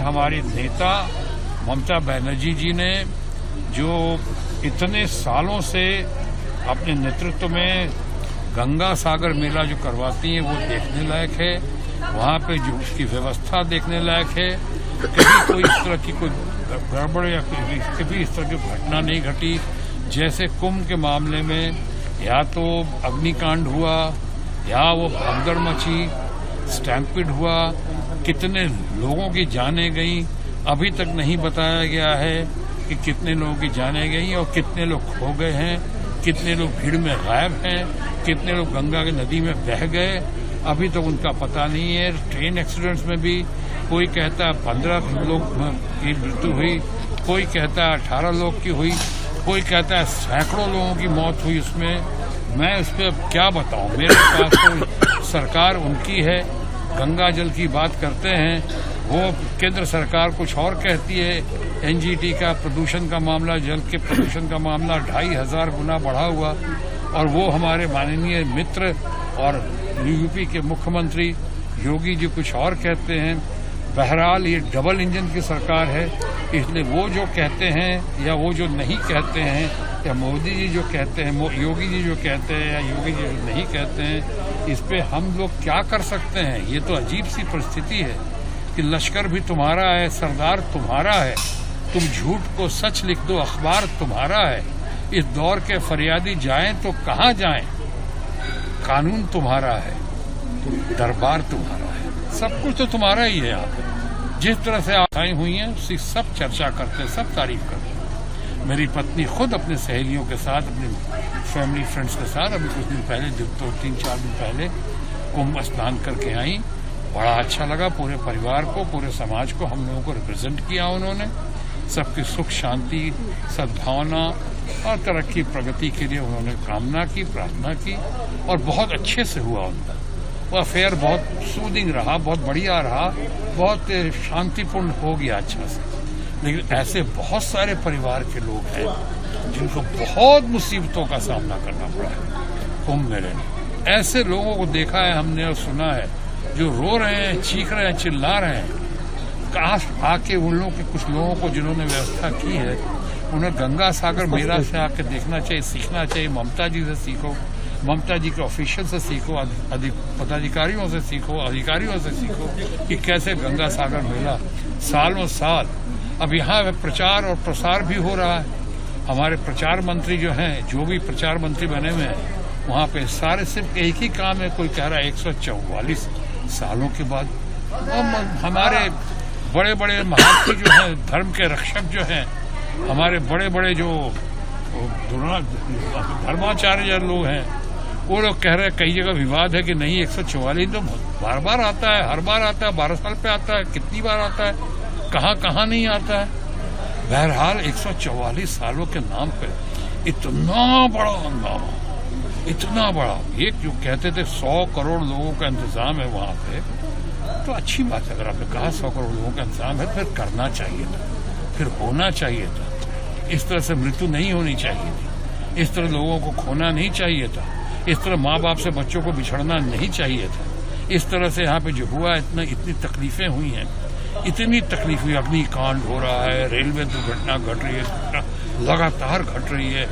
हमारी नेता ममता बनर्जी जी ने जो इतने सालों से अपने नेतृत्व में गंगा सागर मेला जो करवाती है वो देखने लायक है। वहाँ पे जो उसकी व्यवस्था देखने लायक है। कभी कोई इस तरह की कोई गड़बड़ या कभी इस तरह की घटना नहीं घटी। जैसे कुंभ के मामले में या तो अग्निकांड हुआ या वो भगदड़ मची, स्टैम्पिड हुआ, कितने लोगों की जानें गई, अभी तक नहीं बताया गया है कि कितने लोगों की जानें गई और कितने लोग खो गए हैं, कितने लोग भीड़ में गायब हैं, कितने लोग गंगा की नदी में बह गए, अभी तक उनका पता नहीं है। ट्रेन एक्सीडेंट्स में भी कोई कहता है 15 लोग की मृत्यु हुई, कोई कहता है 18 लोग की हुई, कोई कहता है सैकड़ों लोगों की मौत हुई उसमें। मैं उस पर क्या बताऊं, मेरे पास तो सरकार उनकी है। गंगा जल की बात करते हैं, वो केंद्र सरकार कुछ और कहती है। एनजीटी का प्रदूषण का मामला, जल के प्रदूषण का मामला 2500 गुना बढ़ा हुआ, और वो हमारे माननीय मित्र और यूपी के मुख्यमंत्री योगी जी कुछ और कहते हैं। बहरहाल ये डबल इंजन की सरकार है, इसलिए वो जो कहते हैं या वो जो नहीं कहते हैं, या मोदी जी जो कहते हैं, योगी जी जो कहते हैं या योगी जी जो नहीं कहते हैं, इस पे हम लोग क्या कर सकते हैं। ये तो अजीब सी परिस्थिति है कि लश्कर भी तुम्हारा है, सरदार तुम्हारा है, तुम झूठ को सच लिख दो, अखबार तुम्हारा है। इस दौर के फरियादी जाएं तो कहाँ जाएं, कानून तुम्हारा है, दरबार तुम्हारा है, सब कुछ तो तुम्हारा ही है। यहाँ जिस तरह से आई हुई हैं उसकी सब चर्चा करते हैं, सब तारीफ करते हैं। मेरी पत्नी खुद अपने सहेलियों के साथ, अपने फैमिली फ्रेंड्स के साथ अभी कुछ दिन पहले, 3-4 दिन पहले कुंभ स्नान करके आई। बड़ा अच्छा लगा, पूरे परिवार को, पूरे समाज को हम लोगों को रिप्रेजेंट किया उन्होंने। सबकी सुख शांति, सद्भावना और तरक्की प्रगति के लिए उन्होंने कामना की, प्रार्थना की, और बहुत अच्छे से हुआ उनका। वो अफेयर बहुत सूदिंग रहा, बहुत बढ़िया रहा, बहुत शांतिपूर्ण हो गया अच्छा से। लेकिन ऐसे बहुत सारे परिवार के लोग हैं जिनको बहुत मुसीबतों का सामना करना पड़ा है कुंभ मेले में। ऐसे लोगों को देखा है हमने और सुना है जो रो रहे हैं, चीख रहे हैं, चिल्ला रहे हैं। काश आके उन लोगों के, कुछ लोगों को जिन्होंने व्यवस्था की है, उन्हें गंगा सागर मेला से आके देखना चाहिए, सीखना चाहिए। ममता जी से सीखो, ममता जी के ऑफिशियल से सीखो, पदाधिकारियों से सीखो, अधिकारियों से सीखो कि कैसे गंगा सागर मेला सालों साल। अब यहाँ प्रचार और प्रसार भी हो रहा है। हमारे प्रचार मंत्री जो हैं, जो भी प्रचार मंत्री बने हुए हैं, वहाँ पे सारे सिर्फ एक ही काम है। कोई कह रहा है 144 सालों के बाद। हमारे बड़े बड़े महारथी जो हैं, धर्म के रक्षक जो हैं, हमारे बड़े बड़े जो धर्माचार्य लोग हैं, वो लोग कह रहे हैं, कई जगह विवाद है कि नहीं 144 तो बार बार आता है, हर बार आता है, 12 साल पे आता है, कितनी बार आता है, कहाँ कहाँ नहीं आता है। बहरहाल 144 सालों के नाम पे इतना बड़ा हंगामा, इतना बड़ा। ये जो कहते थे 100 करोड़ लोगों का इंतजाम है वहाँ पे, तो अच्छी बात है। अगर आपने कहा 100 करोड़ लोगों का इंतजाम है, फिर करना चाहिए था, फिर होना चाहिए था। इस तरह से मृत्यु नहीं होनी चाहिए थी, इस तरह लोगों को खोना नहीं चाहिए था, इस तरह माँ बाप से बच्चों को बिछड़ना नहीं चाहिए था। इस तरह से यहाँ पे जो हुआ, इतनी तकलीफें हुई हैं, इतनी तकलीफ हुई। अग्निकांड हो रहा है, रेलवे दुर्घटना घट रही है, लगातार घट रही है।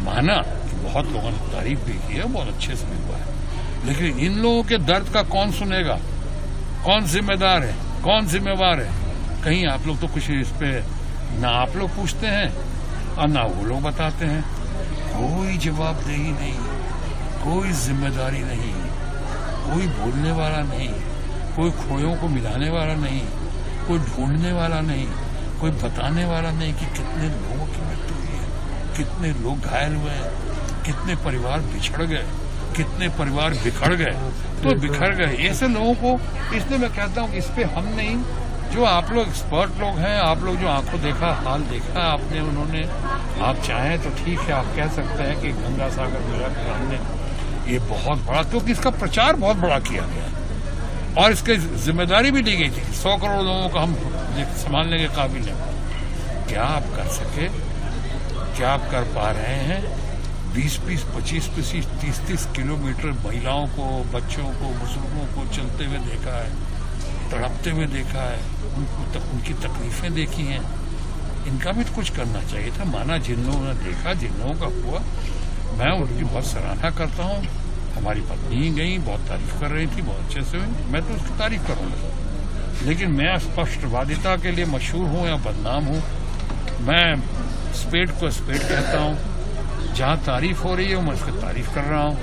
माना कि बहुत लोगों ने तारीफ भी की है, बहुत अच्छे से भी हुआ है, लेकिन इन लोगों के दर्द का कौन सुनेगा, कौन जिम्मेदार है, कौन जिम्मेवार है? कहीं आप लोग तो कुछ इस पे ना आप लोग पूछते हैं और ना वो लोग बताते हैं। कोई जवाबदेही नहीं, कोई जिम्मेदारी नहीं, कोई बोलने वाला नहीं, कोई खोयों को मिलाने वाला नहीं, कोई ढूंढने वाला नहीं, कोई बताने वाला नहीं कि कितने लोगों की मृत्यु हुई है, कितने लोग घायल हुए हैं, कितने परिवार बिछड़ गए, कितने परिवार बिखर गए। तो बिखर गए ऐसे लोगों को, इसलिए मैं कहता हूँ कि इस पे हम नहीं, जो आप लोग एक्सपर्ट लोग हैं, आप लोग जो आंखों देखा हाल देखा आपने, उन्होंने, आप चाहें तो ठीक है, आप कह सकते हैं कि गंगा सागर मेला के सामने ये बहुत बड़ा, क्योंकि इसका प्रचार बहुत बड़ा किया गया और इसकी जिम्मेदारी भी ली गई थी। 100 करोड़ लोगों को हम संभालने के काबिल हैं। क्या आप कर सके? क्या आप कर पा रहे हैं? 20-20, 25-25, 30-30 किलोमीटर महिलाओं को, बच्चों को, बुजुर्गों को चलते हुए देखा है। तड़पते हुए देखा है, उनकी तकलीफें देखी हैं। इनका भी तो कुछ करना चाहिए था। माना जिन लोगों ने देखा, जिन लोगों का हुआ, मैं उनकी बहुत सराहना करता हूँ। हमारी पत्नी ही गई, बहुत तारीफ कर रही थी, बहुत अच्छे से हुई, मैं तो उसकी तारीफ करूँगा। लेकिन मैं स्पष्टवादिता के लिए मशहूर हूँ या बदनाम हूँ। मैं स्पेड को स्पेड कहता हूँ। जहाँ तारीफ हो रही है मैं उसकी तारीफ कर रहा हूँ,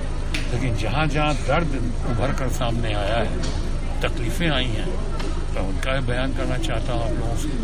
लेकिन जहाँ जहाँ दर्द उभर कर सामने आया है, तकलीफें आई हैं, तो उनका बयान करना चाहता हूँ आप लोगों से।